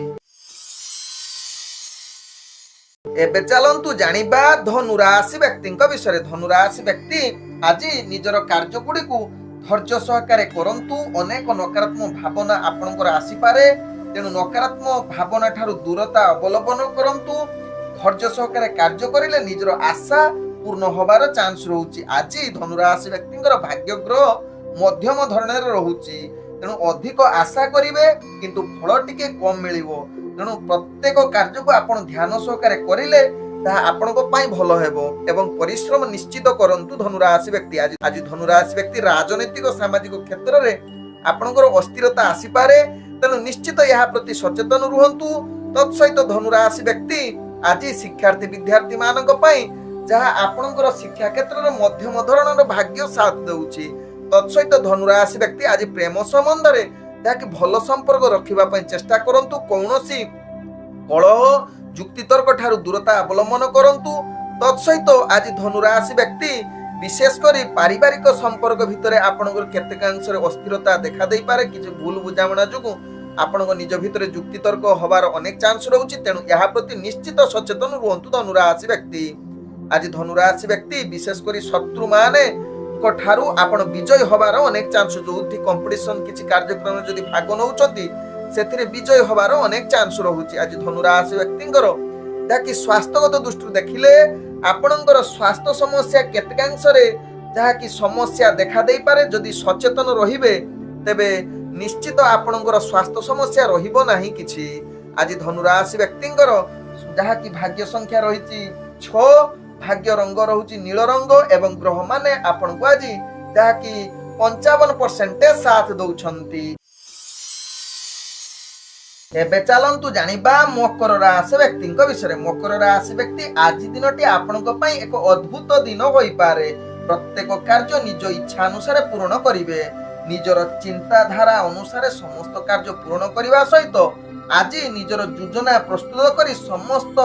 एबे चलंतु जानिबा धनु राशि व्यक्तिंक विषय। धनु राशि व्यक्ति आज निजर कार्य गुडी को धैर्य सहकारे करंतु। अनेक नकारात्मक भावना आपनकर आसी पारे, ତେଣୁ ନକାରାତ୍ମକ ଭାବନା ଠାରୁ ଦୂରତା ଅବଲମ୍ବନ କରନ୍ତୁ। ଧୈର୍ଯ୍ୟ ସହକାରେ କାର୍ଯ୍ୟ କରିଲେ ନିଜର ଆଶା ପୂର୍ଣ୍ଣ ହବାର ଚାନ୍ସ ରହୁଛି। ଆଜି ଧନୁରାଶି ବ୍ୟକ୍ତିଙ୍କର ଭାଗ୍ୟ ଗ୍ରହ ମଧ୍ୟମ ଧରଣର ରହୁଛି, ତେଣୁ ଅଧିକ ଆଶା କରିବେ କିନ୍ତୁ ଫଳ ଟିକେ କମ ମିଳିବ। ତେଣୁ ପ୍ରତ୍ୟେକ କାର୍ଯ୍ୟକୁ ଆପଣ ଧ୍ୟାନ ସହକାରେ କରିଲେ ତାହା ଆପଣଙ୍କ ପାଇଁ ଭଲ ହେବ ଏବଂ ପରିଶ୍ରମ ନିଶ୍ଚିତ କରନ୍ତୁ। ଧନୁରାଶି ବ୍ୟକ୍ତି ଆଜି ଧନୁରାଶି ବ୍ୟକ୍ତି ରାଜନୈତିକ ସାମାଜିକ କ୍ଷେତ୍ରରେ ଆପଣଙ୍କର ଅସ୍ଥିରତା ଆସିପାରେ, ତେଣୁ ନିଶ୍ଚିତ ଏହା ପ୍ରତି ସଚେତନ ରୁହନ୍ତୁ। ତତ୍ସହିତ ଧନୁରାଶି ବ୍ୟକ୍ତି ଆଜି ଶିକ୍ଷାର୍ଥୀ ବିଦ୍ୟାର୍ଥୀ ମାନଙ୍କ ପାଇଁ ଯାହା ଆପଣଙ୍କର ଶିକ୍ଷା କ୍ଷେତ୍ରରେ ମଧ୍ୟମ ଧରଣର ଭାଗ୍ୟ ସାଥ ଦେଉଛି। ତତ୍ସହିତ ଧନୁରାଶି ବ୍ୟକ୍ତି ଆଜି ପ୍ରେମ ସମ୍ବନ୍ଧରେ ଯାହାକି ଭଲ ସମ୍ପର୍କ ରଖିବା ପାଇଁ ଚେଷ୍ଟା କରନ୍ତୁ। କୌଣସି କଳହ ଯୁକ୍ତିତର୍କ ଠାରୁ ଦୂରତା ଅବଲମ୍ବନ କରନ୍ତୁ। ତତ୍ସହିତ ଆଜି ଧନୁରାଶି ବ୍ୟକ୍ତି ବିଶେଷ କରି ପାରିବାରିକ ସମ୍ପର୍କ ଭିତରେ ଆପଣଙ୍କର କେତେକାଂଶରେ ଅସ୍ଥିରତା ଦେଖା ଦେଇପାରେ। କିଛି ଭୁଲ ବୁଝାମଣା ଯୋଗୁଁ ଆପଣଙ୍କ ନିଜ ଭିତରେ ଯୁକ୍ତିତର୍କ ହବାର ଅନେକ ଚାନ୍ସ ରହୁଛି, ତେଣୁ ଏହା ପ୍ରତି ନିଶ୍ଚିତ ସଚେତନ ରୁହନ୍ତୁ ଧନୁରାଶି ବ୍ୟକ୍ତି। ଆଜି ଧନୁରାଶି ବ୍ୟକ୍ତି ବିଶେଷ କରି ଶତ୍ରୁ ମାନେ ଠାରୁ ଆପଣ ବିଜୟ ହବାର ଅନେକ ଚାନ୍ସ, ଯୋଉଠି କମ୍ପିଟିସନ କିଛି କାର୍ଯ୍ୟକ୍ରମରେ ଯଦି ଭାଗ ନେଉଛନ୍ତି ସେଥିରେ ବିଜୟ ହବାର ଅନେକ ଚାନ୍ସ ରହୁଛି। ଆଜି ଧନୁରାଶି ବ୍ୟକ୍ତିଙ୍କର ଯାହାକି ସ୍ୱାସ୍ଥ୍ୟଗତ ଦୃଷ୍ଟିରୁ ଦେଖିଲେ ଆପଣଙ୍କର ସ୍ୱାସ୍ଥ୍ୟ ସମସ୍ୟା କେତେକାଂଶରେ ଯାହାକି ସମସ୍ୟା ଦେଖା ଦେଇପାରେ। ଯଦି ସଚେତନ ରହିବେ ତେବେ ନିଶ୍ଚିତ ଆପଣଙ୍କର ସ୍ୱାସ୍ଥ୍ୟ ସମସ୍ୟା ରହିବ ନାହିଁ କିଛି। ଆଜି ଧନୁରାଶି ବ୍ୟକ୍ତିଙ୍କର ଯାହାକି ଭାଗ୍ୟ ସଂଖ୍ୟା ରହିଛି 6, ଭାଗ୍ୟ ରଙ୍ଗ ରହୁଛି ନୀଳ ରଙ୍ଗ ଏବଂ ଗ୍ରହ ମାନେ ଆପଣଙ୍କୁ ଆଜି ଯାହାକି 55% ସାଥ ଦଉଛନ୍ତି। ଏବେ ଚାଲନ୍ତୁ ଜାଣିବା ମକର ରାଶି ବ୍ୟକ୍ତିଙ୍କ ବିଷୟରେ। ମକର ରାଶି ବ୍ୟକ୍ତି ଆଜି ଦିନଟି ଆପଣଙ୍କ ପାଇଁ ଏକ ଅଦ୍ଭୁତ ଦିନ ହୋଇପାରେ। ପ୍ରତ୍ୟେକ କାର୍ଯ୍ୟ ନିଜ ଇଚ୍ଛା ଅନୁସାରେ ପୂରଣ କରିବେ। ନିଜର ଚିନ୍ତାଧାରା ଅନୁସାରେ ସମସ୍ତ କାର୍ଯ୍ୟ ପୂରଣ କରିବା ସହିତ ଆଜି ନିଜର ଯୋଜନା ପ୍ରସ୍ତୁତ କରି ସମସ୍ତ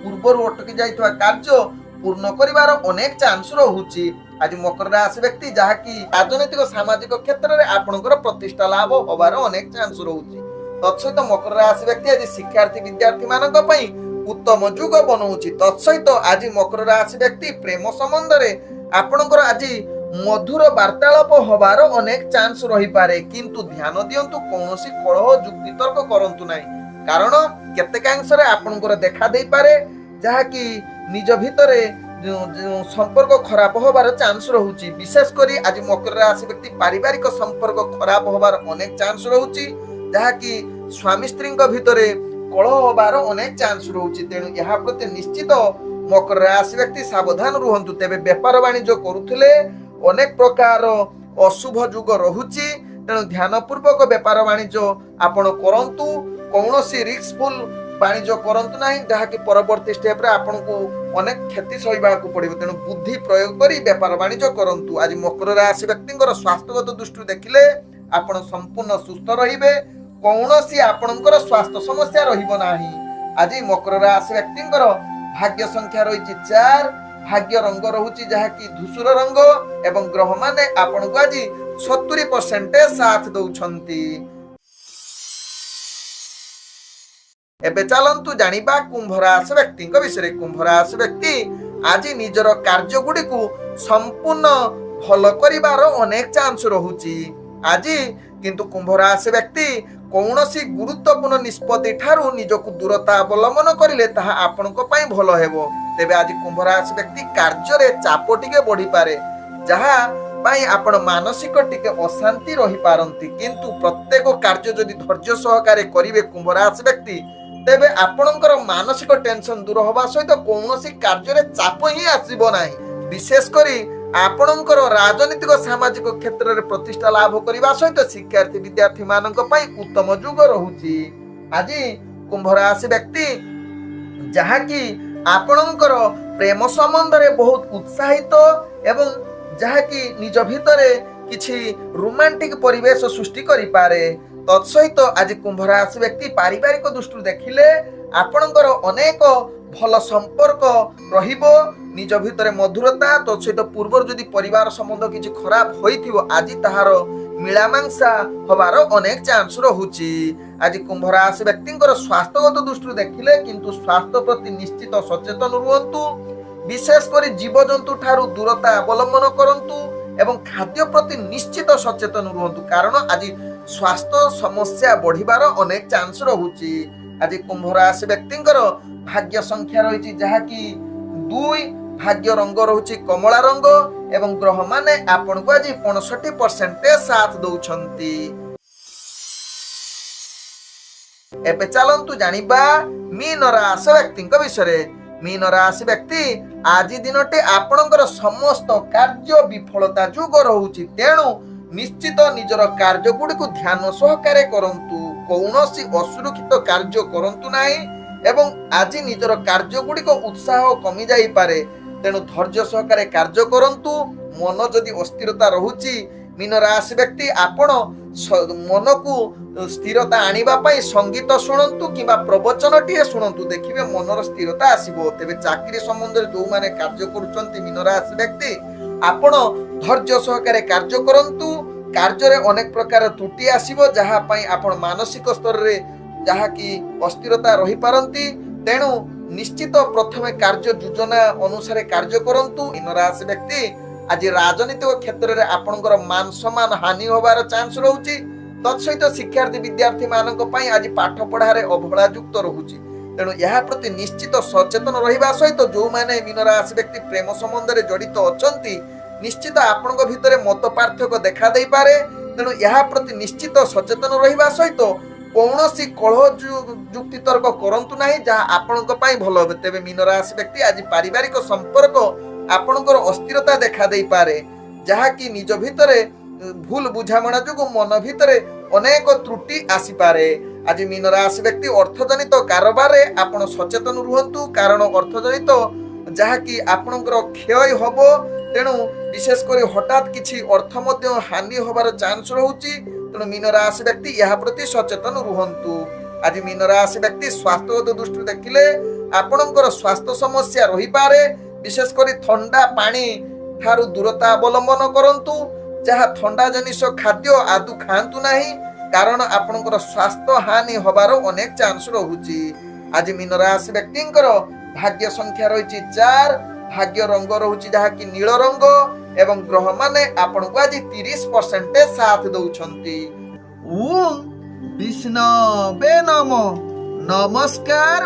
ପୂର୍ବରୁ ଅଟକି ଯାଇଥିବା କାର୍ଯ୍ୟ ପୂର୍ଣ୍ଣ କରିବାର ଅନେକ ଚାନ୍ସ ରହୁଛି। ଆଜି ମକର ରାଶି ବ୍ୟକ୍ତି ଯାହାକି ରାଜନୈତିକ ସାମାଜିକ କ୍ଷେତ୍ରରେ ଆପଣଙ୍କର ପ୍ରତିଷ୍ଠା ଲାଭ ହବାର ଅନେକ ଚାନ୍ସ ରହୁଛି। ତତ୍ସହିତ ମକର ରାଶି ବ୍ୟକ୍ତି ଆଜି ଶିକ୍ଷାର୍ଥୀ ବିଦ୍ୟାର୍ଥୀ ମାନଙ୍କ ପାଇଁ ଉତ୍ତମ ଯୁଗ ବନଉଛି। ତତ୍ସହିତ ଆଜି ମକର ରାଶି ବ୍ୟକ୍ତି ପ୍ରେମ ସମ୍ବନ୍ଧରେ ଆପଣଙ୍କର ଆଜି ମଧୁର ବାର୍ତ୍ତାଳାପ ହବାର ଅନେକ ଚାନ୍ସ ରହିପାରେ, କିନ୍ତୁ ଧ୍ୟାନ ଦିଅନ୍ତୁ କୌଣସି କଳହ ଯୁକ୍ତିତର୍କ କରନ୍ତୁ ନାହିଁ, କାରଣ କେତେକାଂଶରେ ଆପଣଙ୍କର ଦେଖା ଦେଇପାରେ ଯାହାକି ନିଜ ଭିତରେ ସମ୍ପର୍କ ଖରାପ ହବାର ଚାନ୍ସ ରହୁଛି। ବିଶେଷ କରି ଆଜି ମକର ରାଶି ବ୍ୟକ୍ତି ପାରିବାରିକ ସମ୍ପର୍କ ଖରାପ ହବାର ଅନେକ ଚାନ୍ସ ରହୁଛି, ଯାହାକି ସ୍ୱାମୀ ସ୍ତ୍ରୀଙ୍କ ଭିତରେ କଳହ ହବାର ଅନେକ ଚାନ୍ସ ରହୁଛି। ତେଣୁ ଏହା ପ୍ରତି ନିଶ୍ଚିତ ମକର ରାଶି ବ୍ୟକ୍ତି ସାବଧାନ ରୁହନ୍ତୁ। ତେବେ ବେପାର ବାଣିଜ୍ୟ କରୁଥିଲେ ଅନେକ ପ୍ରକାର ଅଶୁଭ ଯୁଗ ରହୁଛି, ତେଣୁ ଧ୍ୟାନ ପୂର୍ବକ ବେପାର ବାଣିଜ୍ୟ ଆପଣ କରନ୍ତୁ। କୌଣସି ରିସ୍କଫୁଲ ବାଣିଜ୍ୟ କରନ୍ତୁ ନାହିଁ, ଯାହାକି ପରବର୍ତ୍ତୀ ଷ୍ଟେପରେ ଆପଣଙ୍କୁ ଅନେକ କ୍ଷତି ସହିବାକୁ ପଡିବ। ତେଣୁ ବୁଦ୍ଧି ପ୍ରୟୋଗ କରି ବେପାର ବାଣିଜ୍ୟ କରନ୍ତୁ। ଆଜି ମକର ରାଶି ବ୍ୟକ୍ତିଙ୍କର ସ୍ୱାସ୍ଥ୍ୟଗତ ଦୃଷ୍ଟିରୁ ଦେଖିଲେ ଆପଣ ସମ୍ପୂର୍ଣ୍ଣ ସୁସ୍ଥ ରହିବେ, କୌଣସି ଆପଣଙ୍କର ସ୍ୱାସ୍ଥ୍ୟ ସମସ୍ୟା ରହିବ ନାହିଁ। ଆଜି ମକର ରାଶି ବ୍ୟକ୍ତିଙ୍କର ଭାଗ୍ୟ ସଂଖ୍ୟା ରହିଛି 4, ଭାଗ୍ୟ ରଙ୍ଗ ରହୁଛି ଯାହାକି ଧୂସର ରଙ୍ଗ ଏବଂ ଗ୍ରହ ମାନେ ଆପଣଙ୍କୁ ଆଜି 70% ସାଥ ଦଉଛନ୍ତି। ଏବେ ଚାଲନ୍ତୁ ଜାଣିବା କୁମ୍ଭ ରାଶି ବ୍ୟକ୍ତିଙ୍କ ବିଷୟରେ। କୁମ୍ଭ ରାଶି ବ୍ୟକ୍ତି ଆଜି ନିଜର କାର୍ଯ୍ୟ ଗୁଡ଼ିକୁ ସମ୍ପୂର୍ଣ୍ଣ ଭଲ କରିବାର ଅନେକ ଚାନ୍ସ ରହୁଛି। ଆଜି କିନ୍ତୁ କୁମ୍ଭ ରାଶି ବ୍ୟକ୍ତି କୌଣସି ଗୁରୁତ୍ୱପୂର୍ଣ୍ଣ ନିଷ୍ପତ୍ତି ଠାରୁ ନିଜକୁ ଦୂରତା ଅବଲମ୍ବନ କରିଲେ ତାହା ଆପଣଙ୍କ ପାଇଁ ଭଲ ହେବ। ତେବେ ଆଜି କୁମ୍ଭ ରାଶି ବ୍ୟକ୍ତି କାର୍ଯ୍ୟରେ ଚାପ ଟିକେ ବଢିପାରେ, ଯାହା ପାଇଁ ଆପଣ ମାନସିକ ଟିକେ ଅଶାନ୍ତି ରହିପାରନ୍ତି, କିନ୍ତୁ ପ୍ରତ୍ୟେକ କାର୍ଯ୍ୟ ଯଦି ଧୈର୍ଯ୍ୟ ସହକାରେ କରିବେ କୁମ୍ଭ ରାଶି ବ୍ୟକ୍ତି ତେବେ ଆପଣଙ୍କର ମାନସିକ ଟେନସନ ଦୂର ହେବା ସହିତ କୌଣସି କାର୍ଯ୍ୟରେ ଚାପ ହିଁ ଆସିବ ନାହିଁ। ବିଶେଷ କରି ଆପଣଙ୍କର ରାଜନୈତିକ ସାମାଜିକ କ୍ଷେତ୍ରରେ ପ୍ରତିଷ୍ଠା ଲାଭ କରିବା ସହିତ ଶିକ୍ଷାର୍ଥୀ ବିଦ୍ୟାର୍ଥୀ ମାନଙ୍କ ପାଇଁ ଉତ୍ତମ ଯୁଗ ରହୁଛି। ଆଜି କୁମ୍ଭ ରାଶି ବ୍ୟକ୍ତି ଯାହାକି ଆପଣଙ୍କର ପ୍ରେମ ସମ୍ବନ୍ଧରେ ବହୁତ ଉତ୍ସାହିତ ଏବଂ ଯାହାକି ନିଜ ଭିତରେ କିଛି ରୋମାଣ୍ଟିକ ପରିବେଶ ସୃଷ୍ଟି କରିପାରେ। ତତ୍ସହିତ ଆଜି କୁମ୍ଭ ରାଶି ବ୍ୟକ୍ତି ପାରିବାରିକ ଦୃଷ୍ଟିରୁ ଦେଖିଲେ ଆପଣଙ୍କର ଅନେକ ଭଲ ସମ୍ପର୍କ ରହିବ, ନିଜ ଭିତରେ ମଧୁରତା। ତତ୍ସହିତ ପୂର୍ବରୁ ଯଦି ପରିବାର ସମ୍ବନ୍ଧ କିଛି ଖରାପ ହୋଇଥିବ ଆଜି ତାହାର ମିଳାମାଂସା ହବାର ଅନେକ ଚାନ୍ସ ରହୁଛି। ଆଜି କୁମ୍ଭ ରାଶି ବ୍ୟକ୍ତିଙ୍କର ସ୍ୱାସ୍ଥ୍ୟଗତ ଦୃଷ୍ଟିରୁ ଦେଖିଲେ କିନ୍ତୁ ସ୍ୱାସ୍ଥ୍ୟ ପ୍ରତି ନିଶ୍ଚିତ ସଚେତନ ରୁହନ୍ତୁ। ବିଶେଷ କରି ଜୀବଜନ୍ତୁ ଠାରୁ ଦୂରତା ଅବଲମ୍ବନ କରନ୍ତୁ ଏବଂ ଖାଦ୍ୟ ପ୍ରତି ନିଶ୍ଚିତ ସଚେତନ ରୁହନ୍ତୁ, କାରଣ ଆଜି ସ୍ୱାସ୍ଥ୍ୟ ସମସ୍ୟା ବଢିବାର ଅନେକ ଚାନ୍ସ ରହୁଛି। ଆଜି କୁମ୍ଭ ରାଶି ବ୍ୟକ୍ତିଙ୍କର ଭାଗ୍ୟ ସଂଖ୍ୟା ରହିଛି ଯାହାକି 2, ଭାଗ୍ୟ ରଙ୍ଗ ରହୁଛି କମଳା ରଙ୍ଗ ଏବଂ ଗ୍ରହ ମାନେ ଆପଣଙ୍କୁ ଆଜି 65% ସାଥ ଦଉଛନ୍ତି। ଏବେ ଚାଲନ୍ତୁ ଜାଣିବା ମୀନ ରାଶି ବ୍ୟକ୍ତିଙ୍କ ବିଷୟରେ। ମୀନ ରାଶି ବ୍ୟକ୍ତି ଆଜି ଦିନଟି ଆପଣଙ୍କର ସମସ୍ତ କାର୍ଯ୍ୟ ବିଫଳତା ଯୋଗ ରହୁଛି, ତେଣୁ ନିଶ୍ଚିତ ନିଜର କାର୍ଯ୍ୟ ଗୁଡ଼ିକୁ ଧ୍ୟାନ ସହକାରେ କରନ୍ତୁ। କୌଣସି ଅସୁରକ୍ଷିତ କାର୍ଯ୍ୟ କରନ୍ତୁ ନାହିଁ ଏବଂ ଆଜି ନିଜର କାର୍ଯ୍ୟ ଗୁଡ଼ିକ ଉତ୍ସାହ କମି ଯାଇପାରେ, ତେଣୁ ଧୈର୍ଯ୍ୟ ସହକାରେ କାର୍ଯ୍ୟ କରନ୍ତୁ। ମନ ଯଦି ଅସ୍ଥିରତା ରହୁଛି, ମୀନ ରାଶି ବ୍ୟକ୍ତି ଆପଣ ମନକୁ ସ୍ଥିରତା ଆଣିବା ପାଇଁ ସଙ୍ଗୀତ ଶୁଣନ୍ତୁ କିମ୍ବା ପ୍ରବଚନଟିଏ ଶୁଣନ୍ତୁ, ଦେଖିବେ ମନର ସ୍ଥିରତା ଆସିବ। ତେବେ ଚାକିରି ସମ୍ବନ୍ଧରେ ଯୋଉମାନେ କାର୍ଯ୍ୟ କରୁଛନ୍ତି ମୀନ ରାଶି ବ୍ୟକ୍ତି, ଆପଣ ଧୈର୍ଯ୍ୟ ସହକାରେ କାର୍ଯ୍ୟ କରନ୍ତୁ। କାର୍ଯ୍ୟରେ ଅନେକ ପ୍ରକାର ତ୍ରୁଟି ଆସିବ ଯାହା ପାଇଁ ଆପଣ ମାନସିକ ସ୍ତରରେ ଯାହାକି ଅସ୍ଥିରତା ରହିପାରନ୍ତି, ତେଣୁ ନିଶ୍ଚିତ ପ୍ରଥମେ କାର୍ଯ୍ୟ ଯୋଜନା ଅନୁସାରେ କାର୍ଯ୍ୟ କରନ୍ତୁ। ମୀନ ରାଶି ବ୍ୟକ୍ତି ଆଜି ରାଜନୈତିକ କ୍ଷେତ୍ରରେ ଆପଣଙ୍କର ମାନ ସମ୍ମାନ ହାନି ହେବାର ଚାନ୍ସ ରହୁଛି। ତତ୍ସହିତ ଶିକ୍ଷାର୍ଥୀ ବିଦ୍ୟାର୍ଥୀ ମାନଙ୍କ ପାଇଁ ଆଜି ପାଠ ପଢାରେ ଅବହେଳା ଯୁକ୍ତ ରହୁଛି, ତେଣୁ ଏହା ପ୍ରତି ନିଶ୍ଚିତ ସଚେତନ ରହିବା ସହିତ ଯୋଉମାନେ ମୀନ ରାଶି ବ୍ୟକ୍ତି ପ୍ରେମ ସମ୍ବନ୍ଧରେ ଜଡିତ ଅଛନ୍ତି, ନିଶ୍ଚିତ ଆପଣଙ୍କ ଭିତରେ ମତ ପାର୍ଥକ୍ୟ ଦେଖା ଦେଇପାରେ, ତେଣୁ ଏହା ପ୍ରତି ନିଶ୍ଚିତ ସଚେତନ ରହିବା ସହିତ କୌଣସି କଳହ ଯୁକ୍ତି ତର୍କ କରନ୍ତୁ ନାହିଁ, ଯାହା ଆପଣଙ୍କ ପାଇଁ ଭଲ ହେବ। ତେବେ ମୀନ ରାଶି ବ୍ୟକ୍ତି ଆଜି ପାରିବାରିକ ସମ୍ପର୍କ ଆପଣଙ୍କର ଅସ୍ଥିରତା ଦେଖା ଦେଇପାରେ, ଯାହାକି ନିଜ ଭିତରେ ଭୁଲ ବୁଝାମଣା ଯୋଗୁଁ ମନ ଭିତରେ ଅନେକ ତ୍ରୁଟି ଆସିପାରେ। ଆଜି ମୀନ ରାଶି ବ୍ୟକ୍ତି ଅର୍ଥଜନିତ କାରବାରରେ ଆପଣ ସଚେତନ ରୁହନ୍ତୁ, କାରଣ ଅର୍ଥଜନିତ ଯାହାକି ଆପଣଙ୍କର କ୍ଷୟ ହବ, ତେଣୁ ବିଶେଷ କରି ହଠାତ୍ କିଛି ଅର୍ଥ ମଧ୍ୟ ହାନି ହବାର ଚାନ୍ସ ରହୁଛି, ତେଣୁ ମୀନ ରାଶି ବ୍ୟକ୍ତି ଏହା ପ୍ରତି ସଚେତନ ରୁହନ୍ତୁ। ଆଜି ମୀନ ରାଶି ବ୍ୟକ୍ତି ସ୍ୱାସ୍ଥ୍ୟଗତ ଦୃଷ୍ଟିରୁ ଦେଖିଲେ ଆପଣଙ୍କର ସ୍ୱାସ୍ଥ୍ୟ ସମସ୍ୟା ରହିପାରେ, ବିଶେଷ କରି ଥଣ୍ଡା ପାଣି ଠାରୁ ଦୂରତା ଅବଲମ୍ବନ କରନ୍ତୁ। ଯାହା ଥଣ୍ଡା ଜିନିଷ ଖାଦ୍ୟ ଆଦୌ ଖାଆନ୍ତୁ ନାହିଁ, କାରଣ ଆପଣଙ୍କର ସ୍ୱାସ୍ଥ୍ୟ ହାନି ହବାର ଅନେକ ଚାନ୍ସ ରହୁଛି। ଆଜି ମୀନ ରାଶି ବ୍ୟକ୍ତିଙ୍କର ଭାଗ୍ୟ ସଂଖ୍ୟା ରହିଛି 4, ଭାଗ୍ୟ ରଙ୍ଗ ରହୁଛି ଯାହାକି ନୀଳ ରଙ୍ଗ ଏବଂ ଗ୍ରହ ମାନେ ଆପଣଙ୍କୁ ଆଜି 30% ସାଥ ଦଉଛନ୍ତି। ଓଁ ବିଷ୍ଣବେ ନମଃ। ନମସ୍କାର।